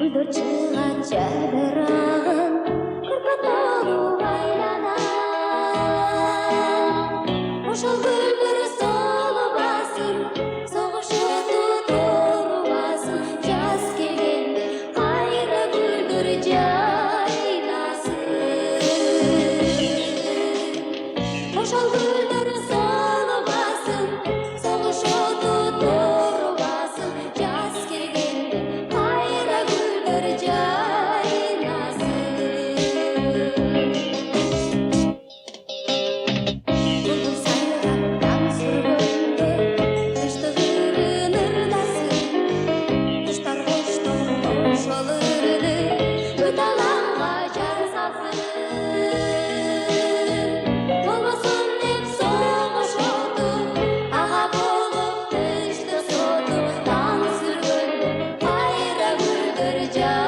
гүлдөр чыгат жабырагын кырпат болуп айланам. Ошол гүлдөр солобасын, согуш оту торубасын, жаз келгенде кайра гүлдөр жайнасын. Ошол гүлдөр солобасын, согуш оту торубасын, жаз келгенде кайра гүлдөр жайнасын. Булбул сайрап таң сүргөндө, тынчтыгын ырдасын. Куштар коштон ошол ырды өтө алаңга жар салсын. Болбосун деп согушоту, ага болуп тынчтык соту, таң сүргөндө кайра гүлдөр жайнасын.